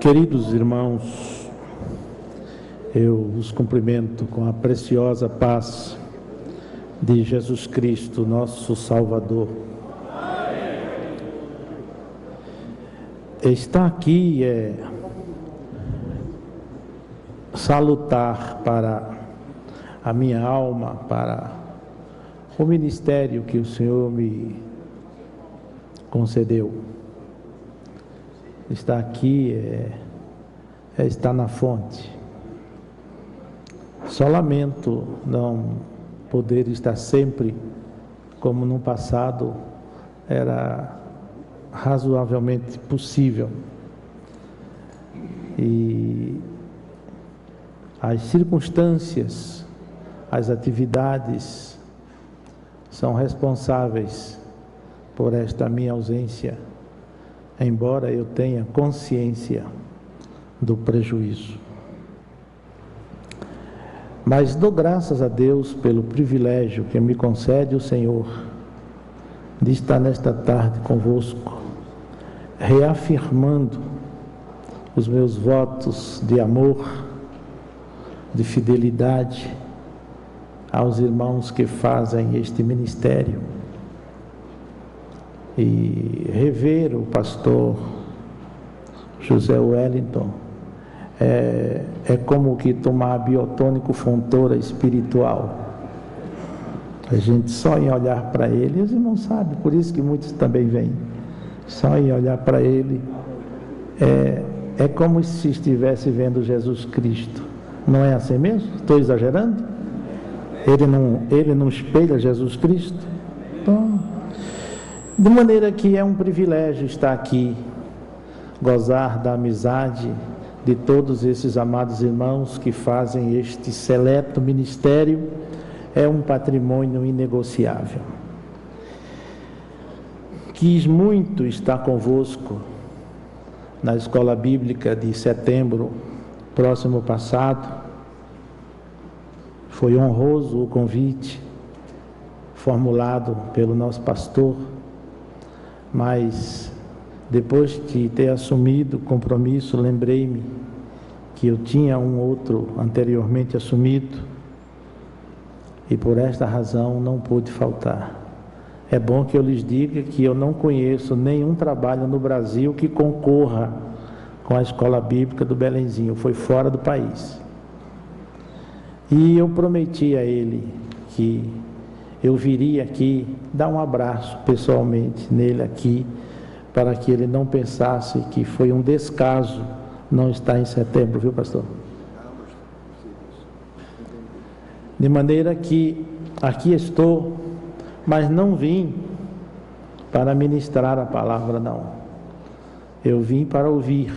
Queridos irmãos, eu os cumprimento com a preciosa paz de Jesus Cristo, nosso Salvador. Estar aqui é salutar para a minha alma, para o ministério que o Senhor me concedeu. Estar aqui é estar na fonte. Só lamento não poder estar sempre como no passado era razoavelmente possível. E as circunstâncias, as atividades são responsáveis por esta minha ausência, embora eu tenha consciência do prejuízo. Mas dou graças a Deus pelo privilégio que me concede o Senhor de estar nesta tarde convosco, reafirmando os meus votos de amor, de fidelidade aos irmãos que fazem este ministério. E rever o pastor José Wellington é como que tomar biotônico fontoura espiritual. A gente só em olhar para ele, os irmãos sabem, por isso que muitos também vêm, só em olhar para ele é como se estivesse vendo Jesus Cristo. Não é assim mesmo? Estou exagerando? Ele não espelha Jesus Cristo? Então, de maneira que é um privilégio estar aqui, gozar da amizade de todos esses amados irmãos que fazem este seleto ministério. É um patrimônio inegociável. Quis muito estar convosco na escola bíblica de setembro próximo passado. Foi honroso o convite formulado pelo nosso pastor, mas depois de ter assumido o compromisso, lembrei-me que eu tinha um outro anteriormente assumido e por esta razão não pude faltar. É bom que eu lhes diga que eu não conheço nenhum trabalho no Brasil que concorra com a escola bíblica do Belenzinho, foi fora do país. E eu prometi a ele que eu viria aqui dar um abraço pessoalmente nele aqui, para que ele não pensasse que foi um descaso não estar em setembro, viu, pastor? De maneira que aqui estou, mas não vim para ministrar a palavra, não. Eu vim para ouvir,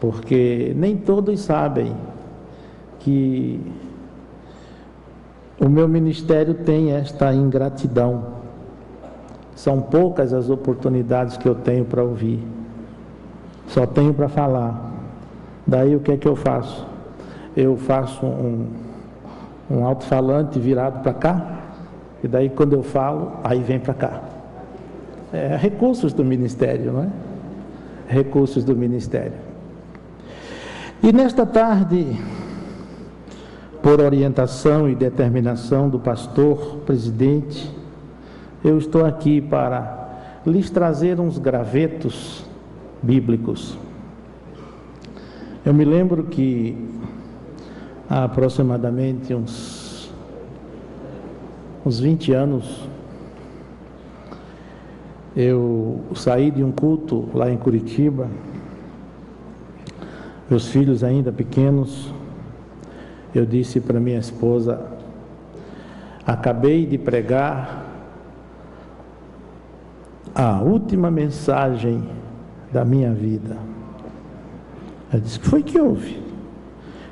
porque nem todos sabem que o meu ministério tem esta ingratidão. São poucas as oportunidades que eu tenho para ouvir. Só tenho para falar. Daí o que é que eu faço? Eu faço um alto-falante virado para cá, e daí quando eu falo, aí vem para cá. Recursos do ministério, não é? Recursos do ministério. E nesta tarde, por orientação e determinação do pastor presidente, eu estou aqui para lhes trazer uns gravetos bíblicos. Eu me lembro que há aproximadamente uns 20 anos, eu saí de um culto lá em Curitiba, meus filhos ainda pequenos. Eu disse para minha esposa: acabei de pregar a última mensagem da minha vida. Ela disse: o que foi que houve?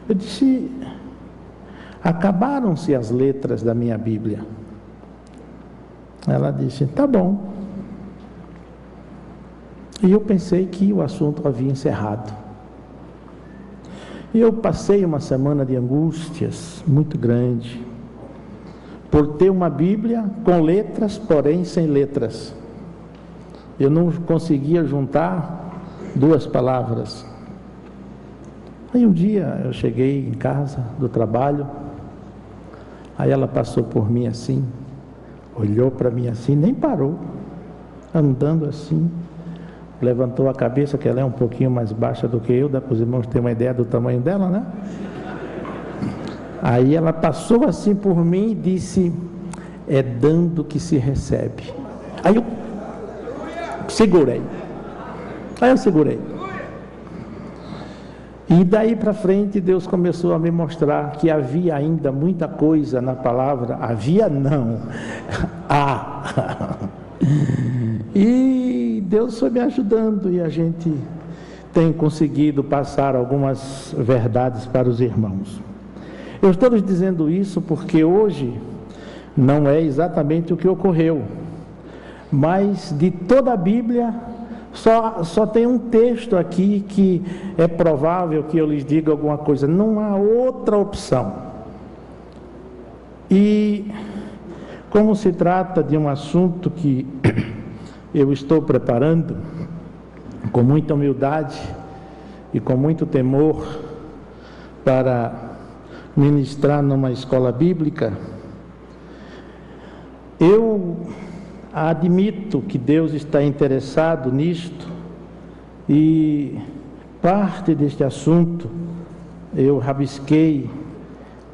Eu disse: acabaram-se as letras da minha Bíblia. Ela disse: tá bom. E eu pensei que o assunto havia encerrado. E eu passei uma semana de angústias muito grande, por ter uma Bíblia com letras, porém sem letras. Eu não conseguia juntar duas palavras. Aí um dia eu cheguei em casa do trabalho, aí ela passou por mim assim, olhou para mim assim, nem parou, andando assim, levantou a cabeça, que ela é um pouquinho mais baixa do que eu, dá para os irmãos terem uma ideia do tamanho dela, né? Aí ela passou assim por mim e disse: é dando que se recebe. Aí eu segurei. E daí para frente Deus começou a me mostrar que havia ainda muita coisa na palavra. Havia não. E Deus foi me ajudando e a gente tem conseguido passar algumas verdades para os irmãos. Eu estou lhes dizendo isso porque hoje não é exatamente o que ocorreu, mas de toda a Bíblia só tem um texto aqui que é provável que eu lhes diga alguma coisa. Não há outra opção. E como se trata de um assunto que eu estou preparando com muita humildade e com muito temor para ministrar numa escola bíblica, eu admito que Deus está interessado nisto e parte deste assunto eu rabisquei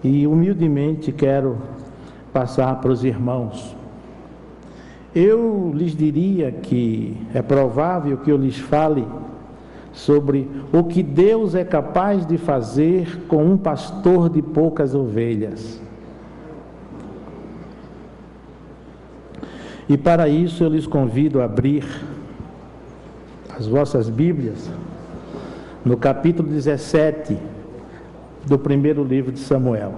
e humildemente quero passar para os irmãos. Eu lhes diria que é provável que eu lhes fale sobre o que Deus é capaz de fazer com um pastor de poucas ovelhas. E para isso eu lhes convido a abrir as vossas Bíblias no capítulo 17 do primeiro livro de Samuel.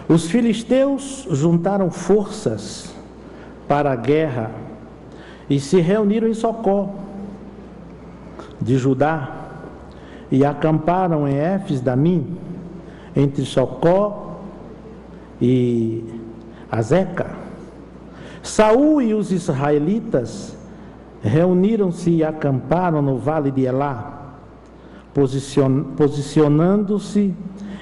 Os filisteus juntaram forças para a guerra e se reuniram em Socó de Judá e acamparam em Éfes-Damim, entre Socó e Azeca. Saul e os israelitas reuniram-se e acamparam no vale de Elá, posicionando-se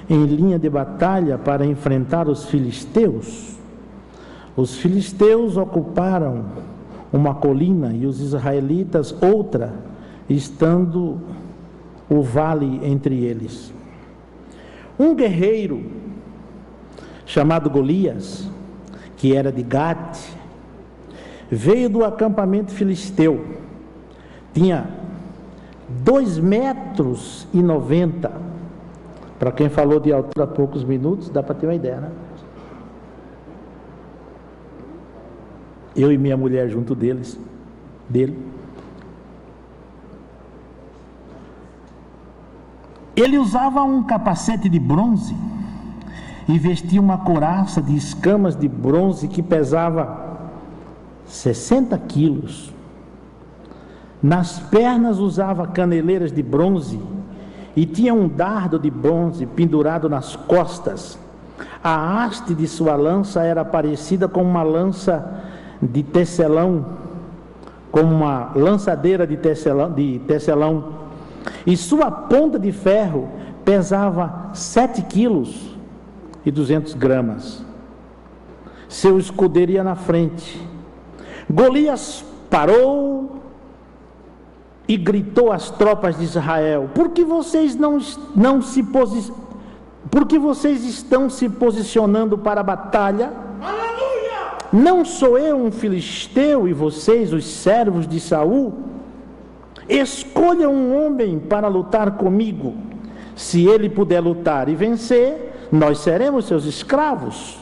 em linha de batalha para enfrentar os filisteus. Os filisteus ocuparam uma colina e os israelitas outra, estando o vale entre eles. Um guerreiro chamado Golias, que era de Gate, veio do acampamento filisteu. Tinha 2,90 metros. Para quem falou de altura há poucos minutos, dá para ter uma ideia, né? Eu e minha mulher junto dele. Ele usava um capacete de bronze e vestia uma couraça de escamas de bronze que pesava 60 quilos. Nas pernas usava caneleiras de bronze e tinha um dardo de bronze pendurado nas costas. A haste de sua lança era parecida com uma lança de tecelão, como uma lançadeira de tecelão, e sua ponta de ferro pesava 7,2 kg. Seu escudeiro ia na frente. Golias parou e gritou às tropas de Israel: por que vocês estão se posicionando para a batalha? Aleluia! Não sou eu um filisteu e vocês, os servos de Saul? Escolha um homem para lutar comigo. Se ele puder lutar e vencer, nós seremos seus escravos.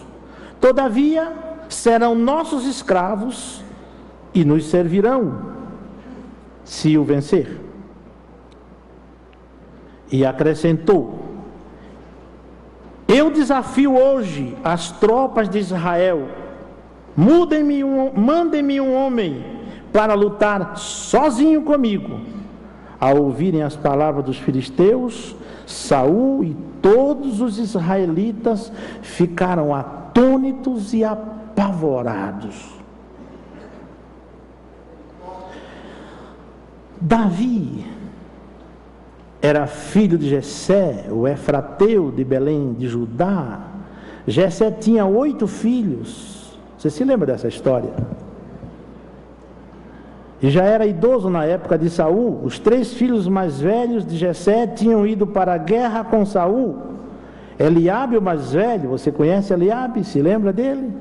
Todavia, serão nossos escravos e nos servirão, se o vencer. E acrescentou: eu desafio hoje as tropas de Israel, mandem-me um homem para lutar sozinho comigo. Ao ouvirem as palavras dos filisteus, Saul e todos os israelitas ficaram atônitos e apavorados. Davi era filho de Jessé, o efrateu de Belém de Judá. Jessé tinha 8 filhos. Você se lembra dessa história? E já era idoso na época de Saul. Os 3 filhos mais velhos de Jessé tinham ido para a guerra com Saul. Eliabe, o mais velho, você conhece Eliabe? Se lembra dele?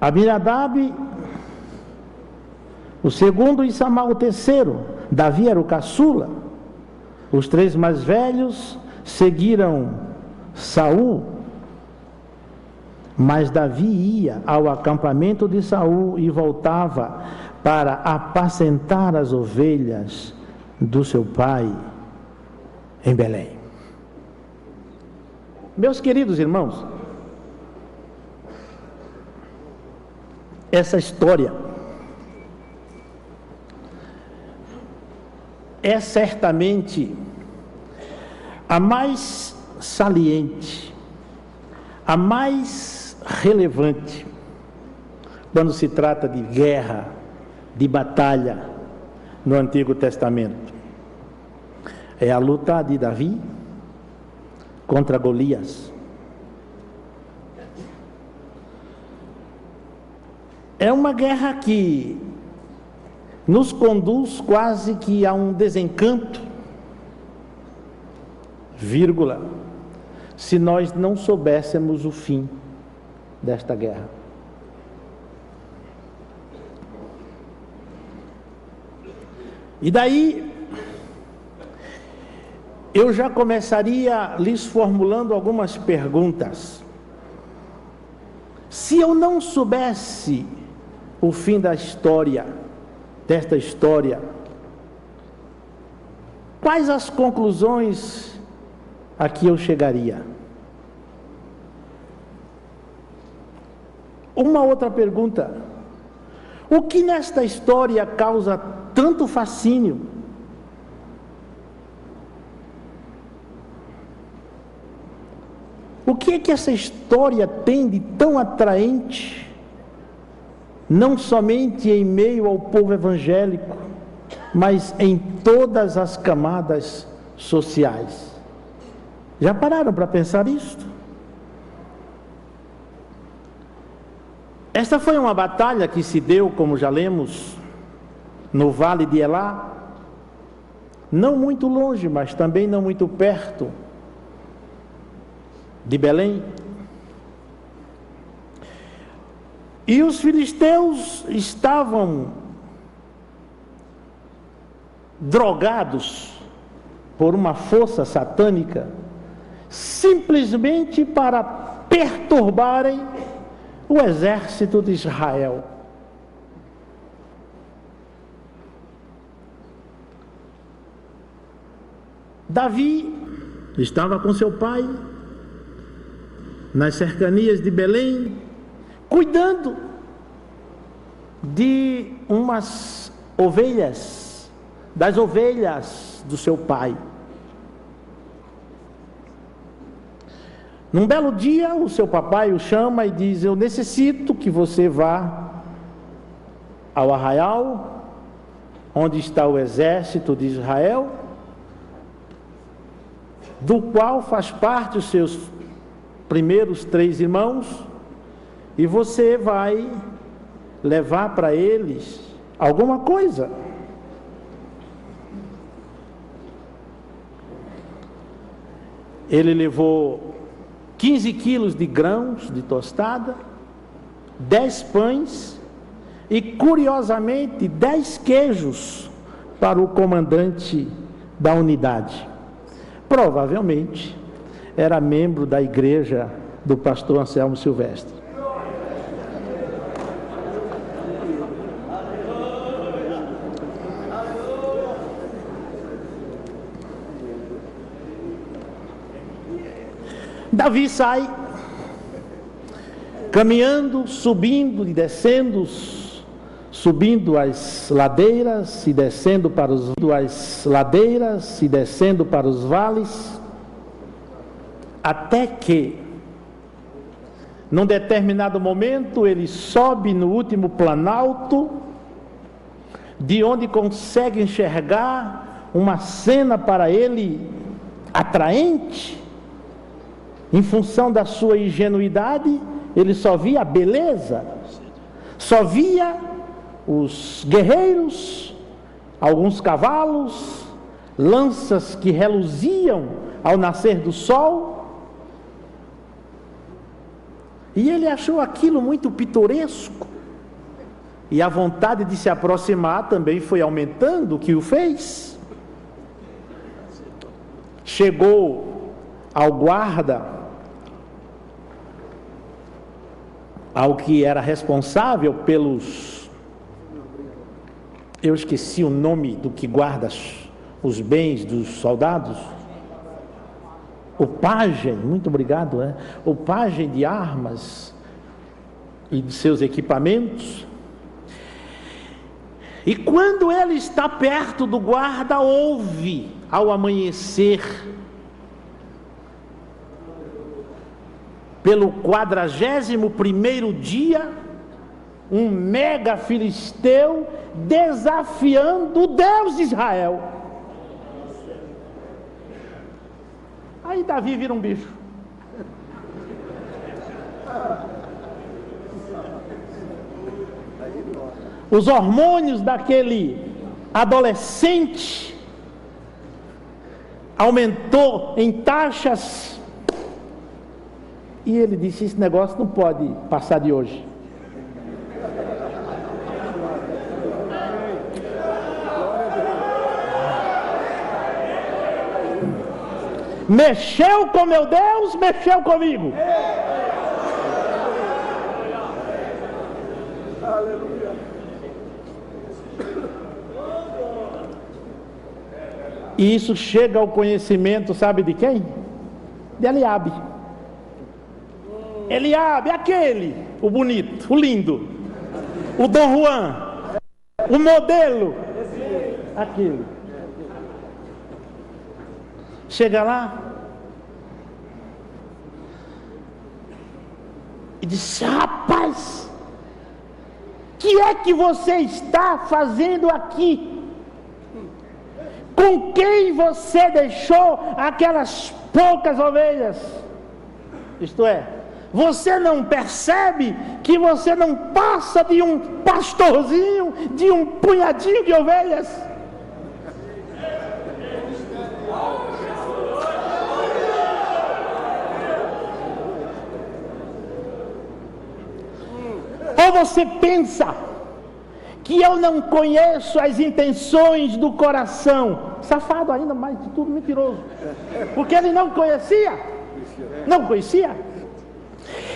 Abinadab, o segundo, e Samar, o terceiro. Davi era o caçula. Os 3 mais velhos seguiram Saul. Mas Davi ia ao acampamento de Saul e voltava para apacentar as ovelhas do seu pai em Belém. Meus queridos irmãos, essa história é certamente a mais saliente, a mais relevante quando se trata de guerra, de batalha no Antigo Testamento. É a luta de Davi contra Golias. É uma guerra que nos conduz quase que a um desencanto, se nós não soubéssemos o fim desta guerra. E daí, eu já começaria lhes formulando algumas perguntas. Se eu não soubesse o fim da história, desta história, quais as conclusões a que eu chegaria? Uma outra pergunta: o que nesta história causa tanto fascínio? O que é que essa história tem de tão atraente, não somente em meio ao povo evangélico, mas em todas as camadas sociais? Já pararam para pensar isto? Esta foi uma batalha que se deu, como já lemos, no Vale de Elá, não muito longe, mas também não muito perto de Belém. E os filisteus estavam drogados por uma força satânica, simplesmente para perturbarem o exército de Israel. Davi estava com seu pai nas cercanias de Belém, cuidando de umas ovelhas, das ovelhas do seu pai. Num belo dia, o seu papai o chama e diz: eu necessito que você vá ao arraial, onde está o exército de Israel, do qual faz parte os seus primeiros 3 irmãos, e você vai levar para eles alguma coisa. Ele levou 15 quilos de grãos de tostada, 10 pães e, curiosamente, 10 queijos para o comandante da unidade. Provavelmente era membro da igreja do pastor Anselmo Silvestre. Davi sai caminhando, subindo e descendo subindo as ladeiras e descendo para os vales, até que, num determinado momento, ele sobe no último planalto, de onde consegue enxergar uma cena para ele atraente. Em função da sua ingenuidade, ele só via a beleza, só via os guerreiros, alguns cavalos, lanças que reluziam ao nascer do sol, e ele achou aquilo muito pitoresco, e a vontade de se aproximar também foi aumentando, o que o fez. Chegou ao guarda, ao que era responsável pelos... Eu esqueci o nome do que guarda os bens dos soldados. O pajem, muito obrigado, o pajem de armas e de seus equipamentos. E quando ele está perto do guarda, ouve ao amanhecer, pelo 41º dia, um mega filisteu desafiando o Deus de Israel. Aí Davi vira um bicho. Os hormônios daquele adolescente aumentou em taxas, e ele disse: esse negócio não pode passar de hoje. Mexeu com meu Deus, mexeu comigo. E isso chega ao conhecimento, sabe de quem? De Eliabe. Eliabe, aquele, o bonito, o lindo, o Dom Juan, o modelo, aquele. Chega lá e diz: rapaz, que é que você está fazendo aqui? Com quem você deixou aquelas poucas ovelhas? Isto é, você não percebe que você não passa de um pastorzinho, de um punhadinho de ovelhas? Ou você pensa que eu não conheço as intenções do coração? Safado ainda, mais de tudo mentiroso, porque ele não conhecia.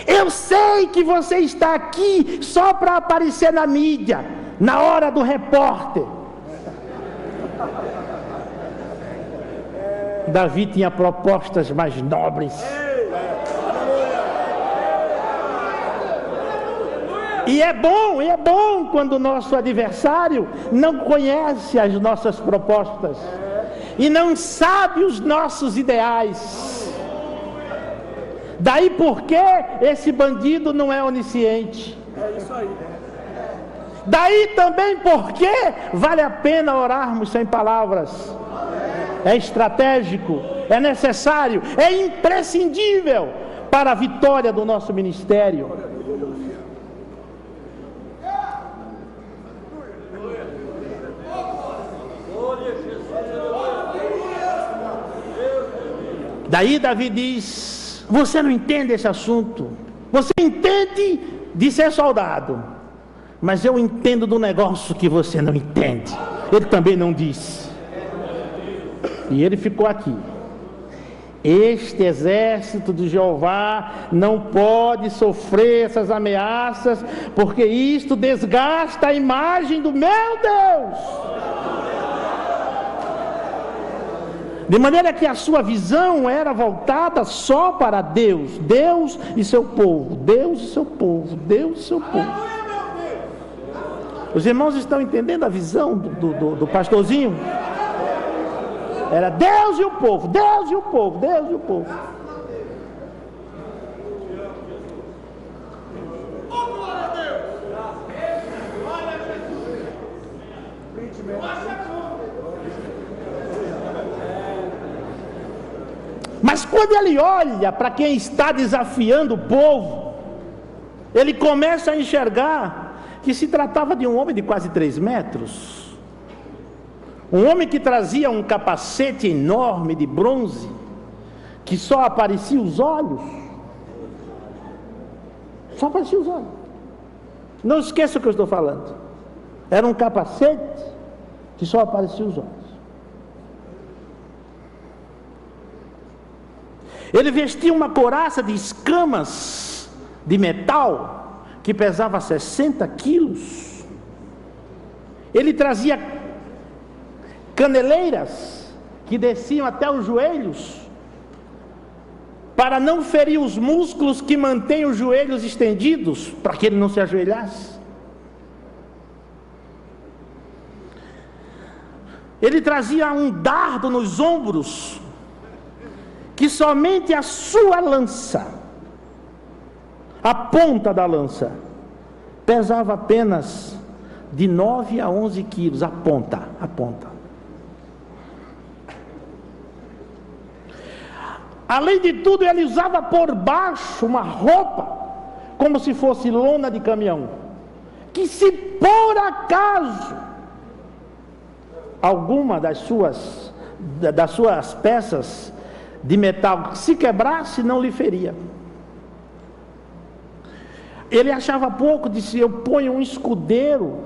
Eu sei que você está aqui só para aparecer na mídia, na hora do repórter. Davi tinha propostas mais nobres. E é bom quando o nosso adversário não conhece as nossas propostas e não sabe os nossos ideais. Daí porque esse bandido não é onisciente. É isso aí. Daí também porque vale a pena orarmos sem palavras. É estratégico, é necessário, é imprescindível para a vitória do nosso ministério. Daí Davi diz: você não entende esse assunto, você entende de ser soldado, mas eu entendo do negócio que você não entende. Ele também não disse. E ele ficou aqui. Este exército de Jeová não pode sofrer essas ameaças, porque isto desgasta a imagem do meu Deus. De maneira que a sua visão era voltada só para Deus, Deus e seu povo, Deus e seu povo, Deus e seu povo. Os irmãos estão entendendo a visão do pastorzinho? Era Deus e o povo, Deus e o povo, Deus e o povo. Mas quando ele olha para quem está desafiando o povo, ele começa a enxergar que se tratava de um homem de quase 3 metros, um homem que trazia um capacete enorme de bronze, que só aparecia os olhos, só aparecia os olhos. Não esqueça o que eu estou falando. Era um capacete que só aparecia os olhos. Ele vestia uma couraça de escamas de metal que pesava 60 quilos. Ele trazia caneleiras que desciam até os joelhos para não ferir os músculos que mantêm os joelhos estendidos, para que ele não se ajoelhasse. Ele trazia um dardo nos ombros, que somente a sua lança, a ponta da lança, pesava apenas de 9 a 11 quilos, a ponta. Além de tudo, ele usava por baixo uma roupa, como se fosse lona de caminhão, que se por acaso alguma das suas peças de metal se quebrasse, não lhe feria. Ele achava pouco, disse: eu ponho um escudeiro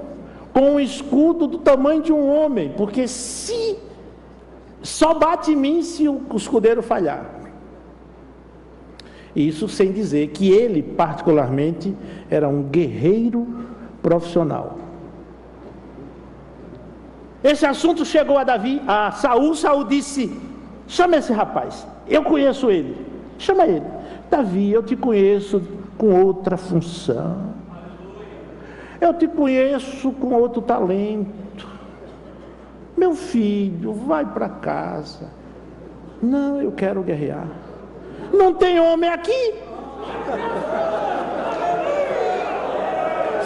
com um escudo do tamanho de um homem, porque se só bate em mim se o escudeiro falhar. Isso sem dizer que ele particularmente era um guerreiro profissional. Esse assunto chegou a Saul. Saul disse: chama esse rapaz, eu conheço ele. Chama ele. Davi, eu te conheço com outra função. Eu te conheço com outro talento. Meu filho, vai para casa. Não, eu quero guerrear. Não tem homem aqui.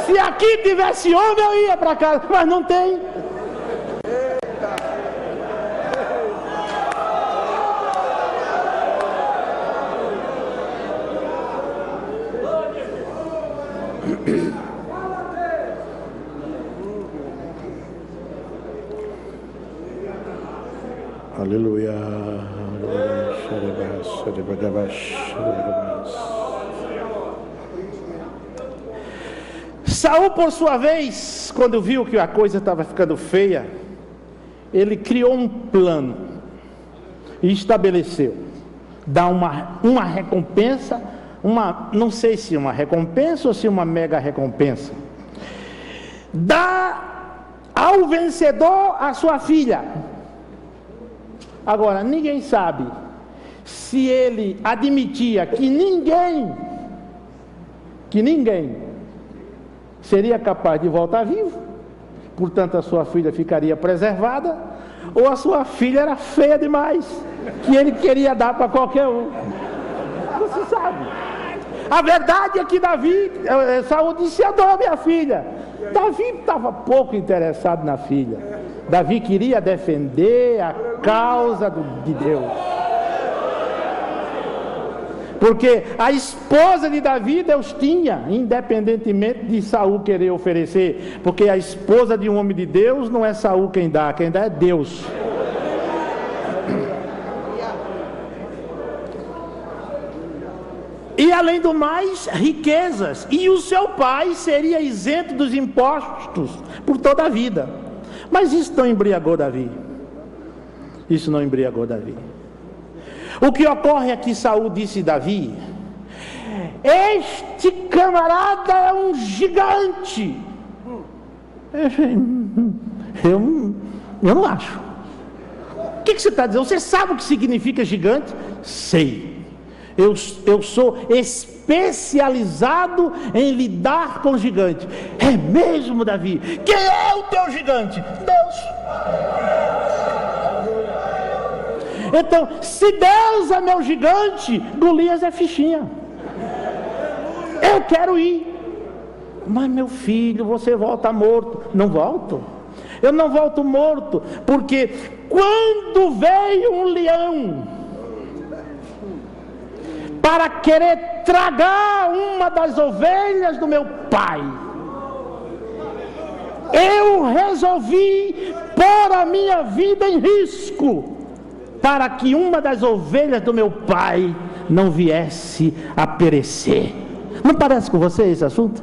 Se aqui tivesse homem, eu ia para casa, mas não tem. Aleluia. Saul, por sua vez, quando viu que a coisa estava ficando feia, ele criou um plano e estabeleceu dar uma recompensa, não sei se uma recompensa ou se uma mega recompensa, dá ao vencedor a sua filha. Agora, ninguém sabe se ele admitia que ninguém seria capaz de voltar vivo, portanto a sua filha ficaria preservada, ou a sua filha era feia demais, que ele queria dar para qualquer um. Não se sabe. A verdade é que Saul disse: eu dou a minha filha. Davi estava pouco interessado na filha. Davi queria defender a causa de Deus. Porque a esposa de Davi Deus tinha, independentemente de Saul querer oferecer. Porque a esposa de um homem de Deus não é Saul quem dá é Deus. E além do mais, riquezas. E o seu pai seria isento dos impostos por toda a vida. Mas isso não embriagou Davi. Isso não embriagou Davi. O que ocorre é que Saul disse a Davi: este camarada é um gigante. Eu não acho. O que você está dizendo? Você sabe o que significa gigante? Sei. Eu sou especializado em lidar com gigante. É mesmo, Davi? Quem é o teu gigante? Deus. Então, se Deus é meu gigante, Golias é fichinha. Eu quero ir. Mas meu filho, você volta morto. Não volto. Eu não volto morto, porque quando veio um leão para querer tragar uma das ovelhas do meu pai, eu resolvi pôr a minha vida em risco, para que uma das ovelhas do meu pai não viesse a perecer. Não parece com você esse assunto?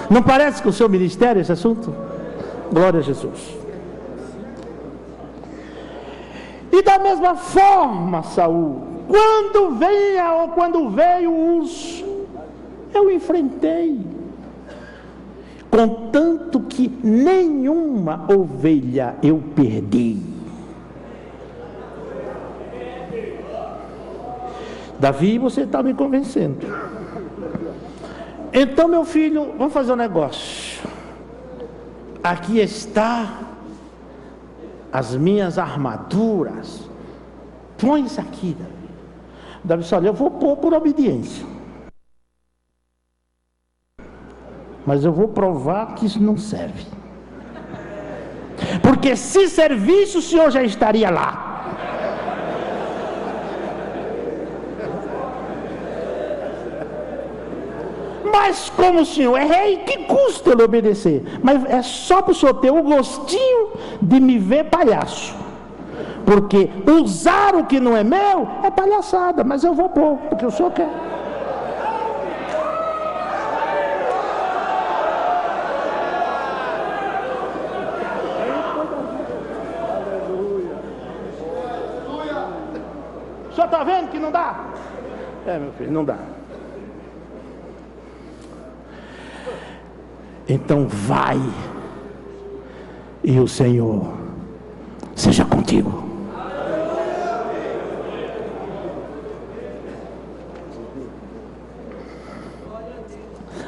Não parece com o seu ministério esse assunto? Glória a Jesus. E da mesma forma, Saul, quando veio o urso, eu enfrentei, contanto que nenhuma ovelha eu perdi. Davi, você está me convencendo. Então, meu filho, vamos fazer um negócio. Aqui está as minhas armaduras. Põe isso aqui, Davi. Davi disse: olha, eu vou pôr por obediência, mas eu vou provar que isso não serve. Porque se servisse, o Senhor já estaria lá. Mas como o Senhor é rei, que custa ele obedecer? Mas é só para o Senhor ter o gostinho de me ver palhaço. Porque usar o que não é meu é palhaçada, mas eu vou pôr, porque o Senhor quer. O senhor está vendo que não dá? É, meu filho, não dá. Então vai, e o Senhor seja contigo.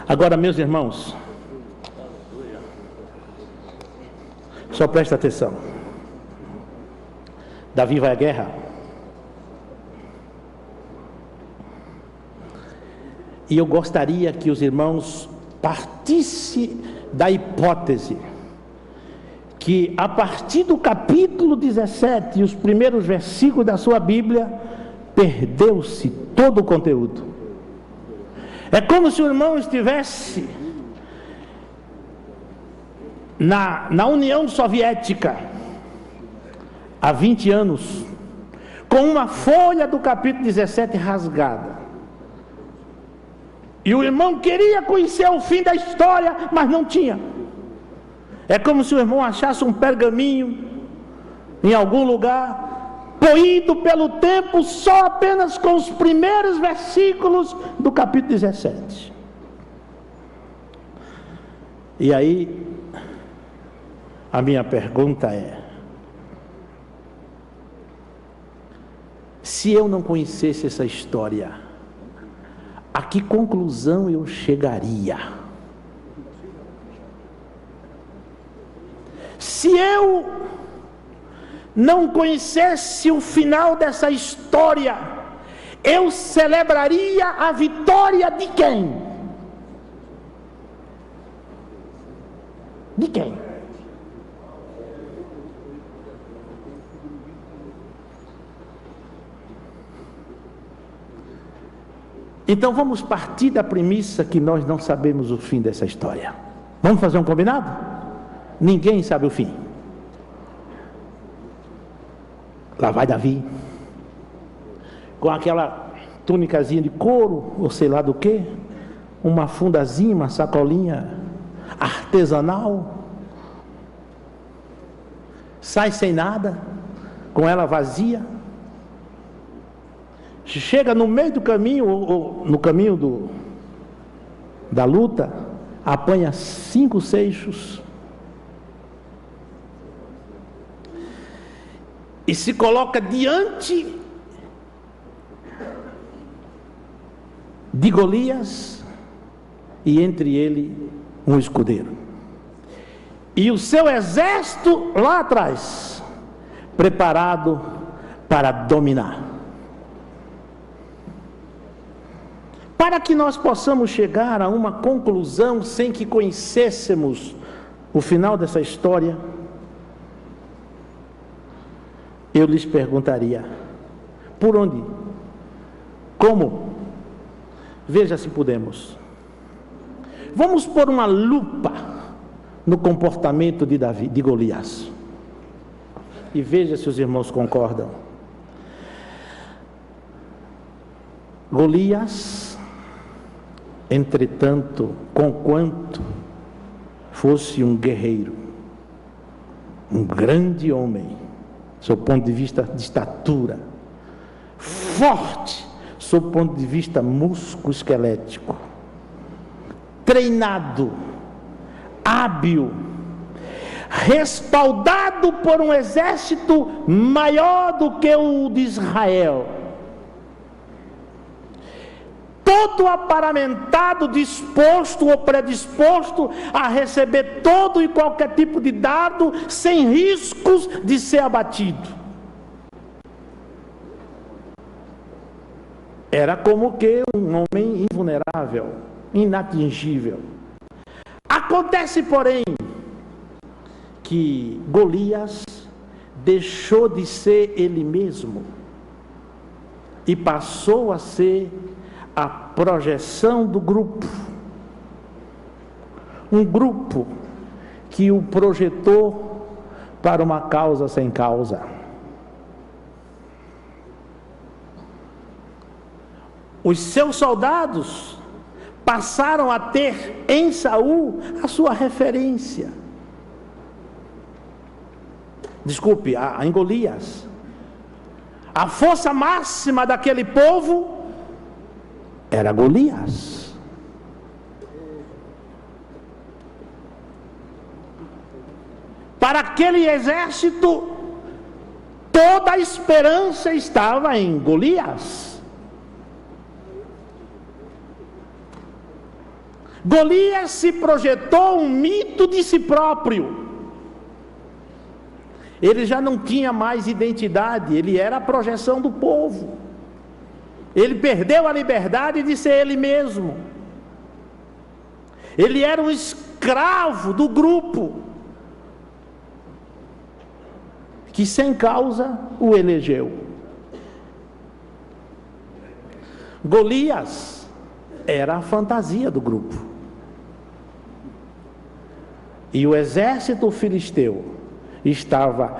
Agora, meus irmãos, só presta atenção. Davi vai à guerra. E eu gostaria que os irmãos partisse da hipótese que a partir do capítulo 17 e os primeiros versículos da sua Bíblia, perdeu-se todo o conteúdo. É como se o irmão estivesse na União Soviética há 20 anos, com uma folha do capítulo 17 rasgada. E o irmão queria conhecer o fim da história, mas não tinha. É como se o irmão achasse um pergaminho em algum lugar, poído pelo tempo, só apenas com os primeiros versículos do capítulo 17. E aí, a minha pergunta é: se eu não conhecesse essa história, a que conclusão eu chegaria? Se eu não conhecesse o final dessa história, eu celebraria a vitória de quem? De quem? Então vamos partir da premissa que nós não sabemos o fim dessa história. Vamos fazer um combinado? Ninguém sabe o fim. Lá vai Davi, com aquela túnicazinha de couro, ou sei lá do que, uma fundazinha, uma sacolinha artesanal, sai sem nada, com ela vazia, chega no meio do caminho, ou no caminho da luta, apanha 5 seixos, e se coloca diante de Golias e entre ele um escudeiro. E o seu exército lá atrás, preparado para dominar. Para que nós possamos chegar a uma conclusão sem que conhecêssemos o final dessa história, eu lhes perguntaria: por onde? Como? Veja se podemos. Vamos pôr uma lupa no comportamento de Golias. E veja se os irmãos concordam. Golias, entretanto, conquanto fosse um guerreiro, um grande homem, sob o ponto de vista de estatura, forte, sob o ponto de vista musculoesquelético, treinado, hábil, respaldado por um exército maior do que o de Israel, todo aparamentado, disposto ou predisposto a receber todo e qualquer tipo de dado, sem riscos de ser abatido. Era como que um homem invulnerável, inatingível. Acontece, porém, que Golias deixou de ser ele mesmo e passou a ser a projeção do grupo. Um grupo que o projetou para uma causa sem causa. Os seus soldados passaram a ter em Saul a sua referência. Desculpe, em Golias. A força máxima daquele povo era Golias. Para aquele exército, toda a esperança estava em Golias. Golias se projetou um mito de si próprio. Ele já não tinha mais identidade, ele era a projeção do povo. Ele perdeu a liberdade de ser ele mesmo. Ele era um escravo do grupo, que sem causa o elegeu. Golias era a fantasia do grupo. E o exército filisteu estava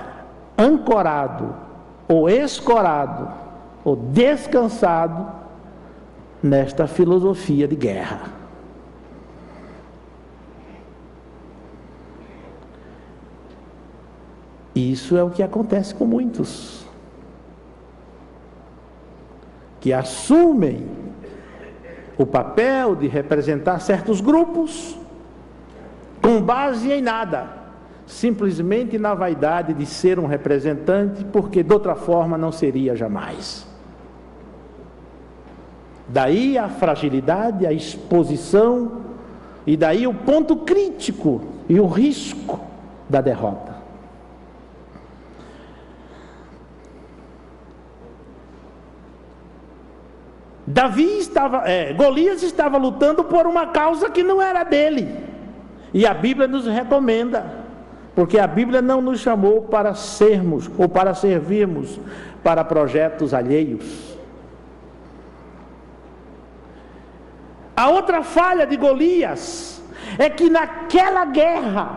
ancorado, ou escorado, ou descansado nesta filosofia de guerra. Isso é o que acontece com muitos, que assumem o papel de representar certos grupos com base em nada, simplesmente na vaidade de ser um representante, porque de outra forma não seria jamais. Daí a fragilidade, a exposição, e daí o ponto crítico e o risco da derrota. Golias estava lutando por uma causa que não era dele. E a Bíblia nos recomenda, porque a Bíblia não nos chamou para sermos ou para servirmos para projetos alheios. A outra falha de Golias é que naquela guerra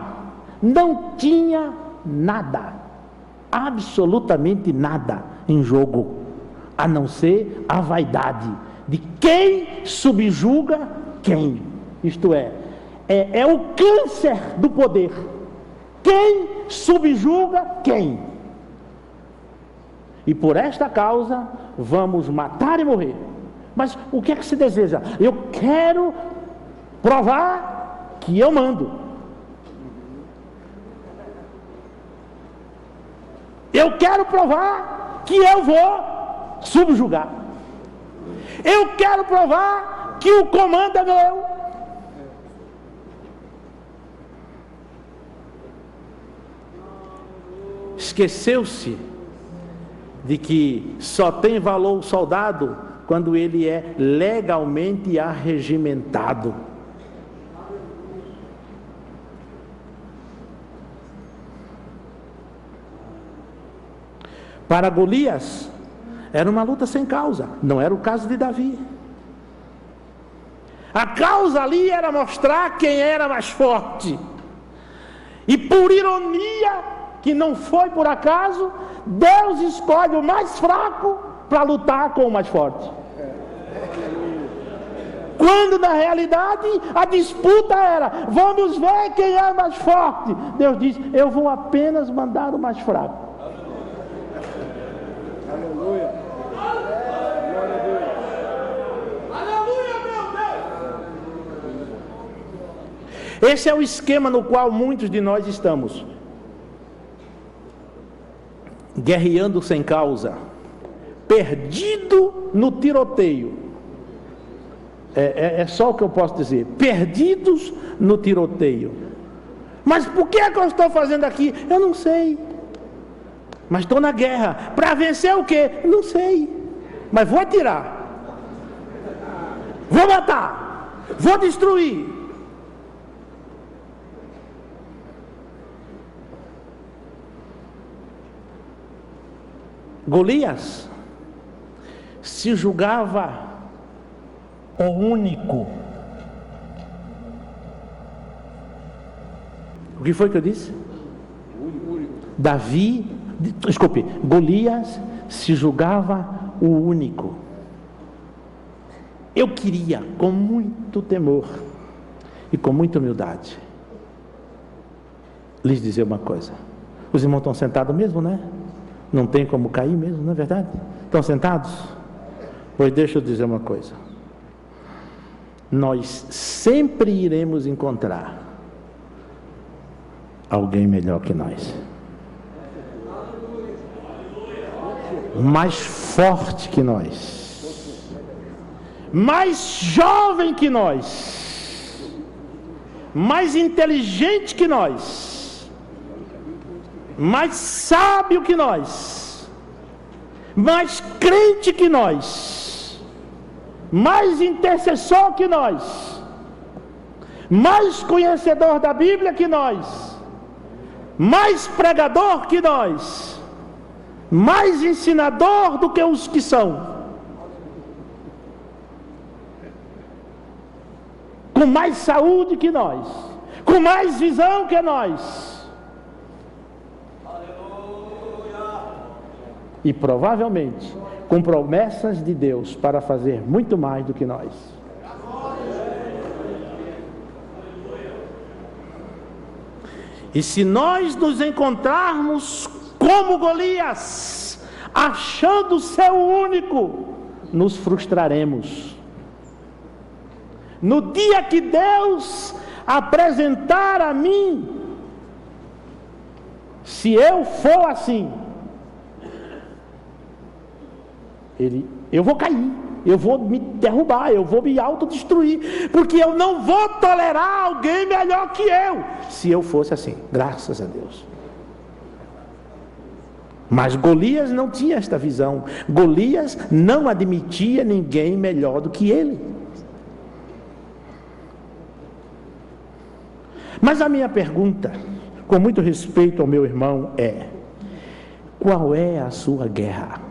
não tinha nada, absolutamente nada em jogo, a não ser a vaidade de quem subjuga quem. Isto é o câncer do poder. Quem subjuga quem? E por esta causa vamos matar e morrer. Mas o que é que se deseja? Eu quero provar que eu mando. Eu quero provar que eu vou subjugar. Eu quero provar que o comando é meu. Esqueceu-se de que só tem valor o soldado quando ele é legalmente arregimentado. Para Golias, era uma luta sem causa, não era o caso de Davi. A causa ali era mostrar quem era mais forte. E por ironia, que não foi por acaso, Deus escolhe o mais fraco para lutar com o mais forte. Quando na realidade a disputa era: vamos ver quem é mais forte. Deus diz: eu vou apenas mandar o mais fraco. Aleluia. Glória a Deus. Aleluia, meu Deus. Esse é o esquema no qual muitos de nós estamos. Guerreando sem causa, perdido no tiroteio. É só o que eu posso dizer: perdidos no tiroteio. Mas por que é que eu estou fazendo aqui? Eu não sei. Mas estou na guerra. Para vencer o quê? Não sei. Mas vou atirar. Vou matar. Vou destruir. Golias se julgava o único. O que foi que eu disse? Golias se julgava o único. Eu queria, com muito temor e com muita humildade, lhes dizer uma coisa. Os irmãos estão sentados mesmo, né? Não tem como cair mesmo, não é verdade? Estão sentados? Pois deixa eu dizer uma coisa. Nós sempre iremos encontrar alguém melhor que nós, mais forte que nós, mais jovem que nós, mais inteligente que nós, mais sábio que nós, mais crente que nós, mais intercessor que nós, mais conhecedor da Bíblia que nós, mais pregador que nós, mais ensinador do que os que são, com mais saúde que nós, com mais visão que nós, e provavelmente com promessas de Deus para fazer muito mais do que nós. E se nós nos encontrarmos como Golias, achando ser o único, nos frustraremos. No dia que Deus apresentar a mim, se eu for assim, eu vou cair, eu vou me derrubar, eu vou me autodestruir, porque eu não vou tolerar alguém melhor que eu, se eu fosse assim, graças a Deus. Mas Golias não tinha esta visão. Golias não admitia ninguém melhor do que ele. Mas a minha pergunta, com muito respeito ao meu irmão, é: qual é a sua guerra?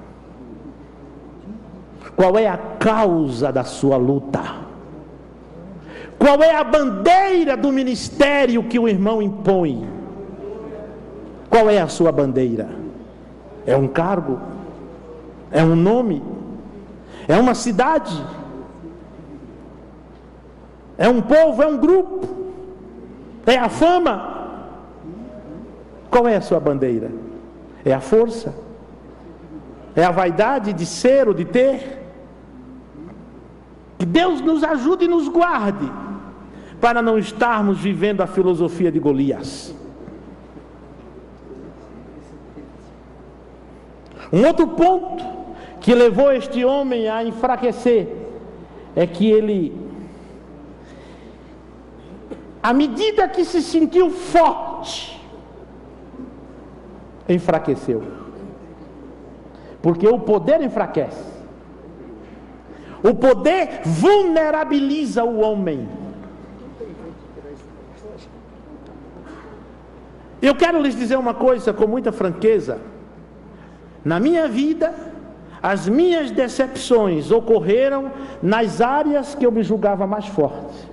Qual é a causa da sua luta? Qual é a bandeira do ministério que o irmão impõe? Qual é a sua bandeira? É um cargo? É um nome? É uma cidade? É um povo? É um grupo? É a fama? Qual é a sua bandeira? É a força? É a vaidade de ser ou de ter? Que Deus nos ajude e nos guarde para não estarmos vivendo a filosofia de Golias. Um outro ponto que levou este homem a enfraquecer é que ele, à medida que se sentiu forte, enfraqueceu. Porque o poder enfraquece. O poder vulnerabiliza o homem. Eu quero lhes dizer uma coisa com muita franqueza. Na minha vida, as minhas decepções ocorreram nas áreas que eu me julgava mais forte.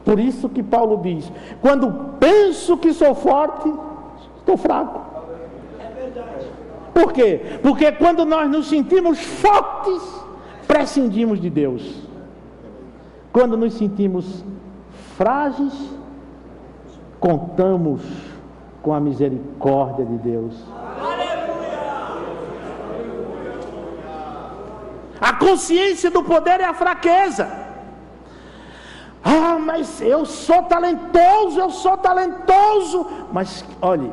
Por isso que Paulo diz: quando penso que sou forte, estou fraco. Por quê? Porque quando nós nos sentimos fortes, prescindimos de Deus. Quando nos sentimos frágeis, contamos com a misericórdia de Deus. A consciência do poder é a fraqueza. Ah, mas eu sou talentoso. Mas olhe,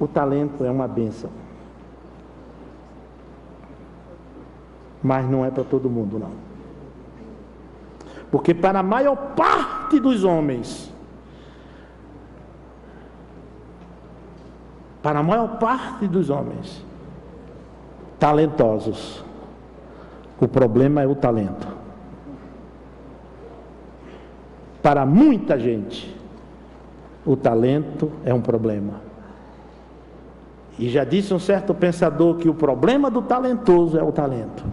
o talento é uma bênção, mas não é para todo mundo, não. Porque para a maior parte dos homens, talentosos, o problema é o talento. Para muita gente, o talento é um problema. E já disse um certo pensador que o problema do talentoso é o talento.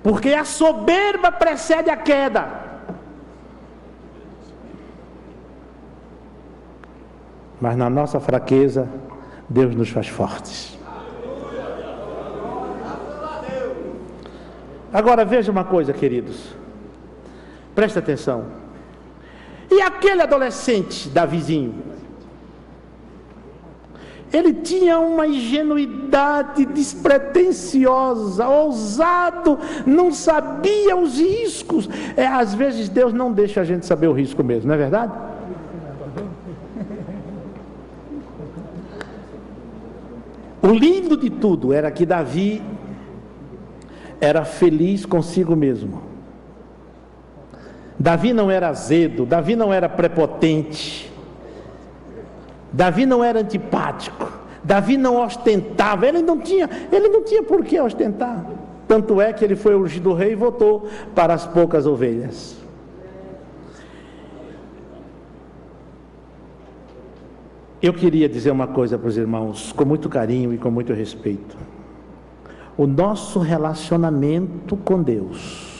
Porque a soberba precede a queda. Mas na nossa fraqueza, Deus nos faz fortes. Agora veja uma coisa, queridos. Presta atenção. E aquele adolescente, Davizinho? Ele tinha uma ingenuidade despretensiosa, ousado, não sabia os riscos. Às vezes Deus não deixa a gente saber o risco mesmo, não é verdade? O lindo de tudo era que Davi era feliz consigo mesmo. Davi não era azedo, Davi não era prepotente, Davi não era antipático, Davi não ostentava, ele não tinha por que ostentar. Tanto é que ele foi ungido rei e voltou para as poucas ovelhas. Eu queria dizer uma coisa para os irmãos, com muito carinho e com muito respeito. O nosso relacionamento com Deus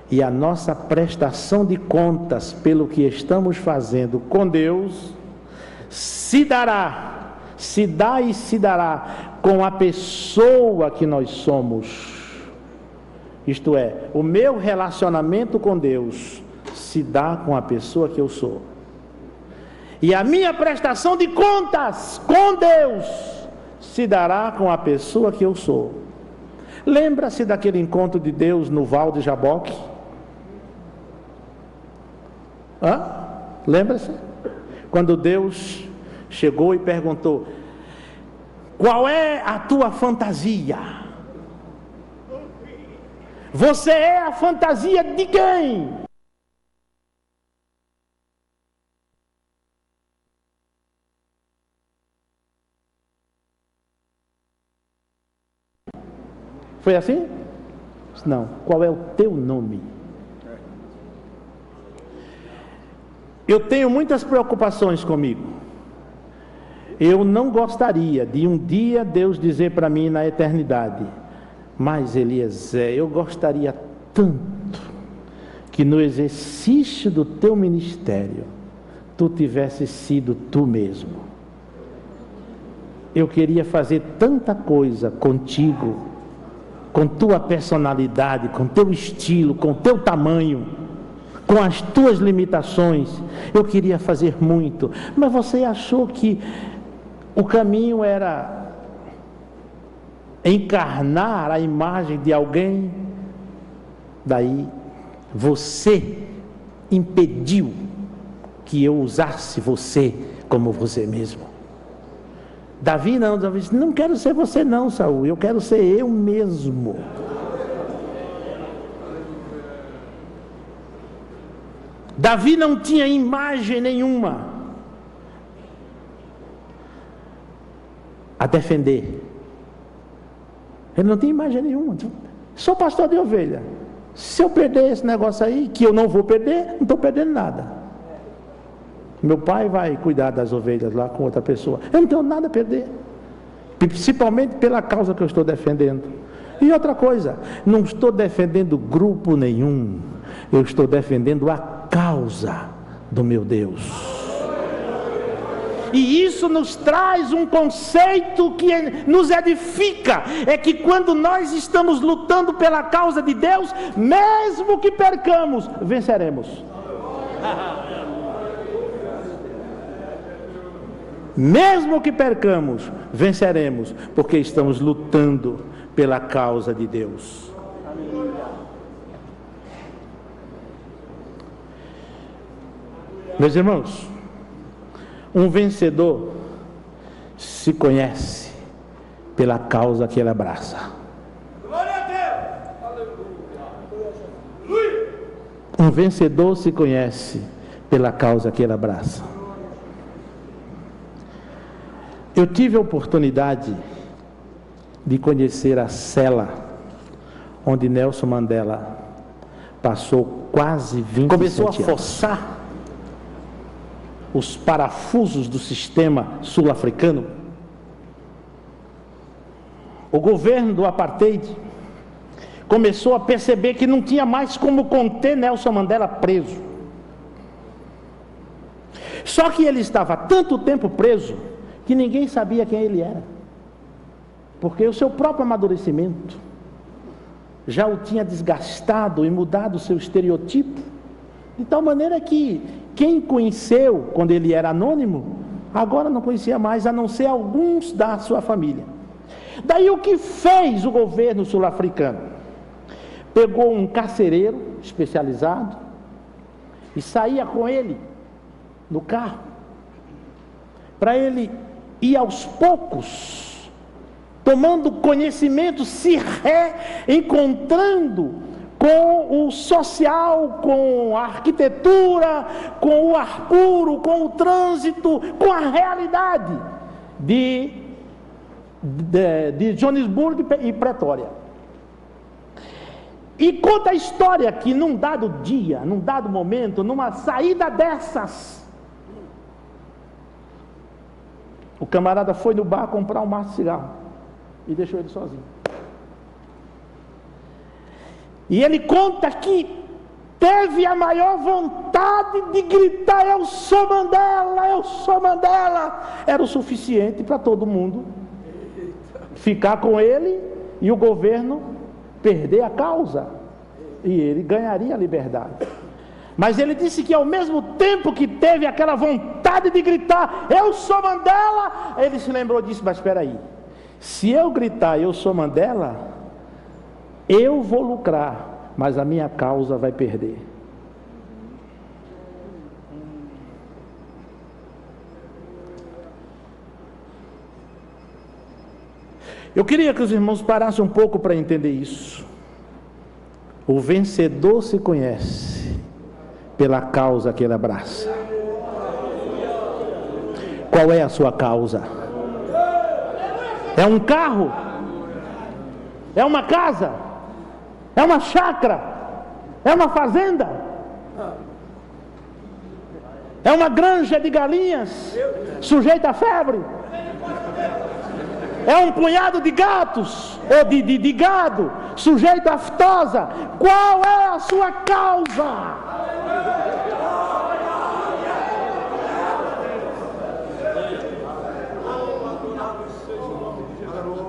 e a nossa prestação de contas pelo que estamos fazendo com Deus se dá e se dará com a pessoa que nós somos. Isto é, o meu relacionamento com Deus se dá com a pessoa que eu sou. E a minha prestação de contas com Deus se dará com a pessoa que eu sou. Lembra-se daquele encontro de Deus no Val de Jaboque? Lembra-se? Quando Deus chegou e perguntou: qual é a tua fantasia? Você é a fantasia de quem? Foi assim? Não. Qual é o teu nome? Eu tenho muitas preocupações comigo. Eu não gostaria de um dia Deus dizer para mim na eternidade: mas Eliezer, eu gostaria tanto que no exercício do teu ministério tu tivesse sido tu mesmo. Eu queria fazer tanta coisa contigo, com tua personalidade, com teu estilo, com teu tamanho, com as tuas limitações. Eu queria fazer muito, mas você achou que o caminho era encarnar a imagem de alguém? Daí você impediu que eu usasse você como você mesmo. Davi disse, não quero ser você não, Saul, eu quero ser eu mesmo. Davi não tinha imagem nenhuma a defender. Ele não tinha imagem nenhuma. Sou pastor de ovelha. Se eu perder esse negócio aí, que eu não vou perder, não estou perdendo nada. Meu pai vai cuidar das ovelhas lá com outra pessoa. Eu não tenho nada a perder. Principalmente pela causa que eu estou defendendo. E outra coisa, não estou defendendo grupo nenhum. Eu estou defendendo a causa do meu Deus. E isso nos traz um conceito que nos edifica, é que quando nós estamos lutando pela causa de Deus, mesmo que percamos, venceremos. Mesmo que percamos, venceremos, porque estamos lutando pela causa de Deus. Meus irmãos, um vencedor se conhece pela causa que ele abraça. Um vencedor se conhece pela causa que ele abraça. Eu tive a oportunidade de conhecer a cela onde Nelson Mandela passou quase 27 anos. Começou a forçar os parafusos do sistema sul-africano. O governo do apartheid começou a perceber que não tinha mais como conter Nelson Mandela preso. Só que ele estava há tanto tempo preso que ninguém sabia quem ele era, porque o seu próprio amadurecimento já o tinha desgastado e mudado o seu estereotipo, de tal maneira que quem conheceu quando ele era anônimo, agora não conhecia mais, a não ser alguns da sua família. Daí o que fez o governo sul-africano? Pegou um carcereiro especializado e saía com ele no carro, para ele ir aos poucos, tomando conhecimento, se reencontrando com o social, com a arquitetura, com o ar puro, com o trânsito, com a realidade de Joanesburgo e Pretória. E conta a história que num dado dia, num dado momento, numa saída dessas, o camarada foi no bar comprar um maço de cigarro e deixou ele sozinho. E ele conta que teve a maior vontade de gritar: eu sou Mandela, eu sou Mandela. Era o suficiente para todo mundo ficar com ele e o governo perder a causa, e ele ganharia a liberdade. Mas ele disse que ao mesmo tempo que teve aquela vontade de gritar: eu sou Mandela, ele se lembrou disso. Mas espera aí, se eu gritar eu sou Mandela, eu vou lucrar, mas a minha causa vai perder. Eu queria que os irmãos parassem um pouco para entender isso. O vencedor se conhece pela causa que ele abraça. Qual é a sua causa? É um carro? É uma casa? É uma chácara? É uma fazenda? É uma granja de galinhas sujeita à febre? É um punhado de gatos ou de gado sujeito à aftosa? Qual é a sua causa?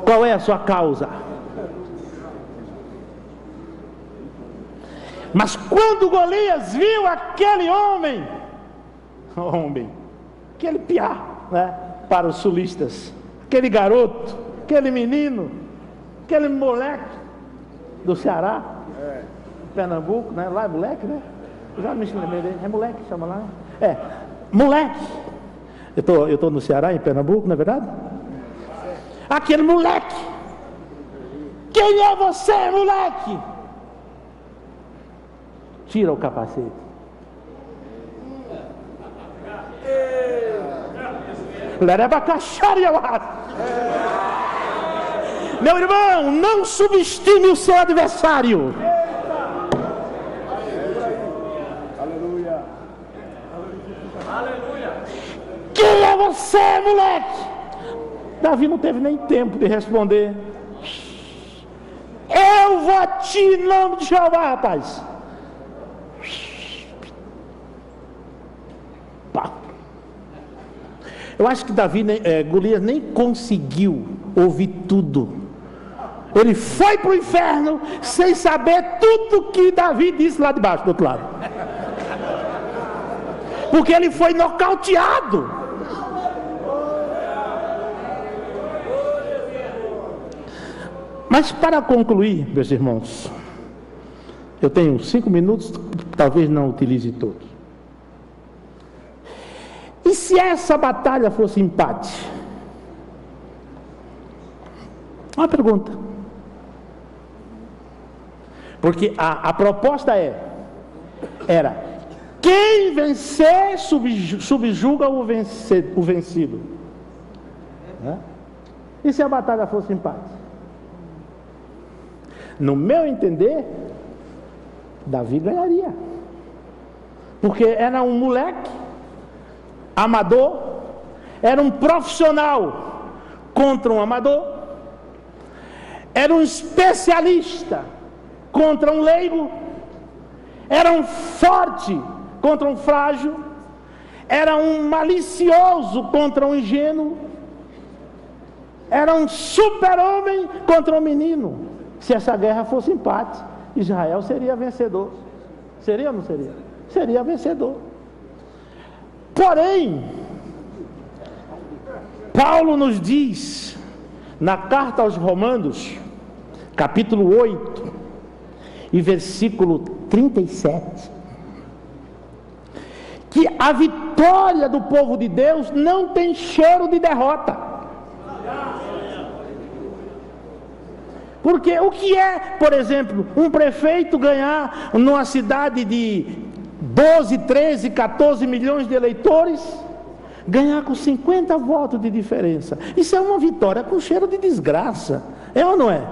Qual é a sua causa? Mas quando Golias viu aquele homem, aquele piá, né, para os sulistas, aquele garoto, aquele menino, aquele moleque do Ceará, Pernambuco, né? Lá é moleque, né? Eu já me lembrei dele. É moleque que chama lá? É, moleque. Eu tô no Ceará, em Pernambuco, não é verdade? aquele moleque. Quem é você, moleque? Tira o capacete. Meu irmão, não subestime o seu adversário. Aleluia. Quem é você, moleque? Davi não teve nem tempo de responder. Eu vou te em nome de Jeová, rapaz. Pá. Eu acho que Golias nem conseguiu ouvir tudo. Ele foi para o inferno sem saber tudo que Davi disse lá de baixo, do outro lado. Porque ele foi nocauteado. Mas para concluir, meus irmãos, eu tenho 5 minutos, talvez não utilize todos. E se essa batalha fosse empate? Uma pergunta. Porque a proposta era, quem vencer subjuga o vencido. Né? E se a batalha fosse empate? No meu entender, Davi ganharia. Porque era um moleque, amador, era um profissional contra um amador, era um especialista contra um leigo, era um forte contra um frágil, era um malicioso contra um ingênuo, era um super-homem contra um menino. Se essa guerra fosse empate, Israel seria vencedor. Seria ou não seria? Seria vencedor. Porém, Paulo nos diz, na carta aos Romanos, capítulo 8, e versículo 37, que a vitória do povo de Deus não tem cheiro de derrota. Porque o que é, por exemplo, um prefeito ganhar numa cidade de 12, 13, 14 milhões de eleitores, ganhar com 50 votos de diferença? Isso é uma vitória com cheiro de desgraça. É ou não é?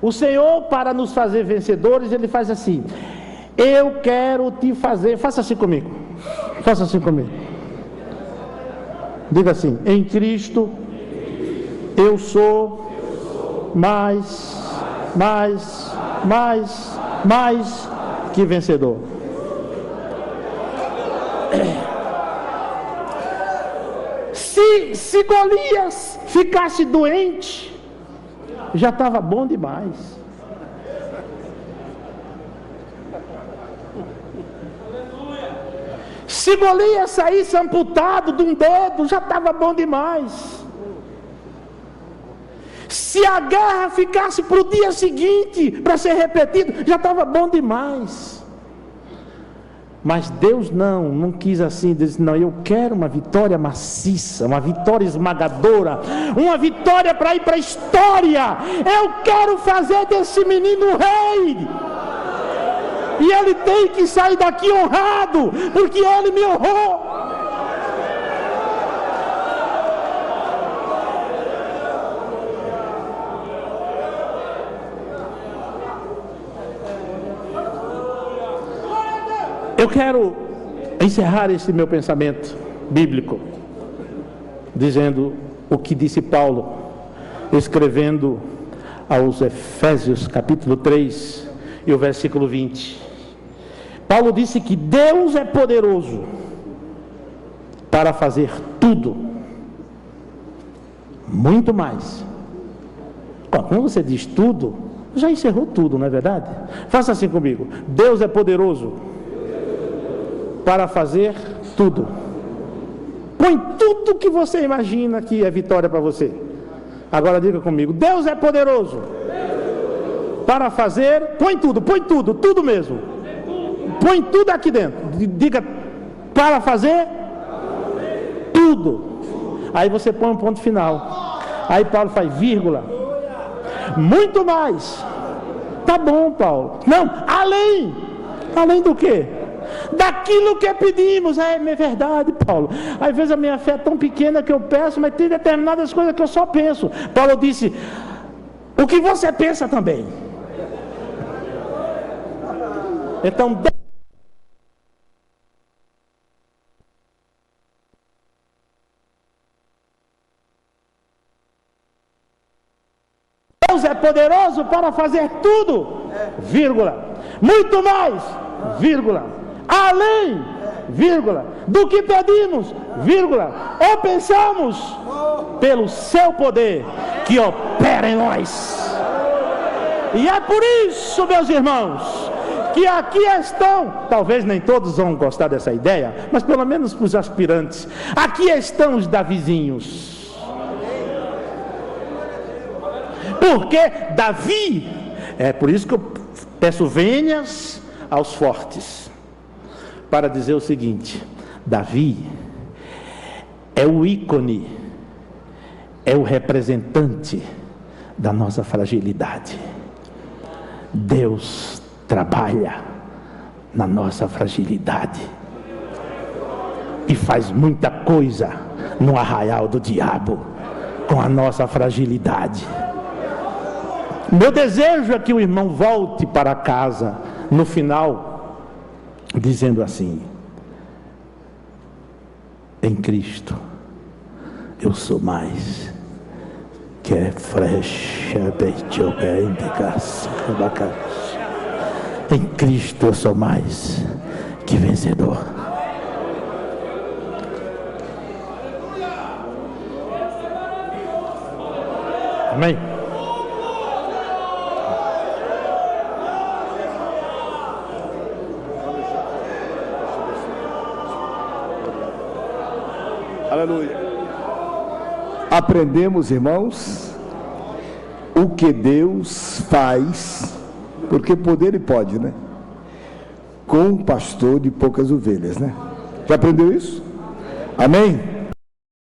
O Senhor, para nos fazer vencedores, Ele faz assim: eu quero te fazer, faça assim comigo, faça assim comigo, diga assim: em Cristo eu sou mais que vencedor. Se Golias ficasse doente, já estava bom demais. Se Golias saísse amputado de um dedo, já estava bom demais. Se a guerra ficasse para o dia seguinte, para ser repetido, já estava bom demais. Mas Deus não quis assim. Deus disse: não, eu quero uma vitória maciça, uma vitória esmagadora, uma vitória para ir para a história. Eu quero fazer desse menino rei, e ele tem que sair daqui honrado, porque ele me honrou. Eu quero encerrar esse meu pensamento bíblico dizendo o que disse Paulo, escrevendo aos Efésios capítulo 3 e o versículo 20. Paulo disse que Deus é poderoso para fazer tudo, muito mais. Quando você diz tudo, já encerrou tudo, não é verdade? Faça assim comigo: Deus é poderoso para fazer tudo. Põe tudo que você imagina que é vitória para você. Agora diga comigo: Deus é poderoso para fazer, põe tudo, tudo mesmo. Põe tudo aqui dentro. Diga: para fazer tudo. aí você põe um ponto final. Aí Paulo faz vírgula. Muito mais. Tá bom, Paulo. Não, além. Além do quê? Daquilo que pedimos. É verdade, Paulo. Às vezes a minha fé é tão pequena que eu peço, mas tem determinadas coisas que eu só penso. Paulo disse: o que você pensa também. Então, Deus é poderoso para fazer tudo, vírgula, muito mais, vírgula, além, vírgula, do que pedimos, vírgula, ou pensamos, pelo seu poder que opera em nós. E é por isso, meus irmãos, que aqui estão, talvez nem todos vão gostar dessa ideia, mas pelo menos para os aspirantes, aqui estão os Davizinhos. Porque Davi, é por isso que eu peço vênias aos fortes, para dizer o seguinte: Davi é o ícone, é o representante da nossa fragilidade. Deus trabalha na nossa fragilidade e faz muita coisa no arraial do diabo com a nossa fragilidade. Meu desejo é que o irmão volte para casa no final dizendo assim: em Cristo eu sou mais que é frecha de obediência. Em Cristo eu sou mais que vencedor. Amém? Aleluia. Aprendemos, irmãos, o que Deus faz, porque poder Ele pode, né? Com um pastor de poucas ovelhas, né? Já aprendeu isso? Amém?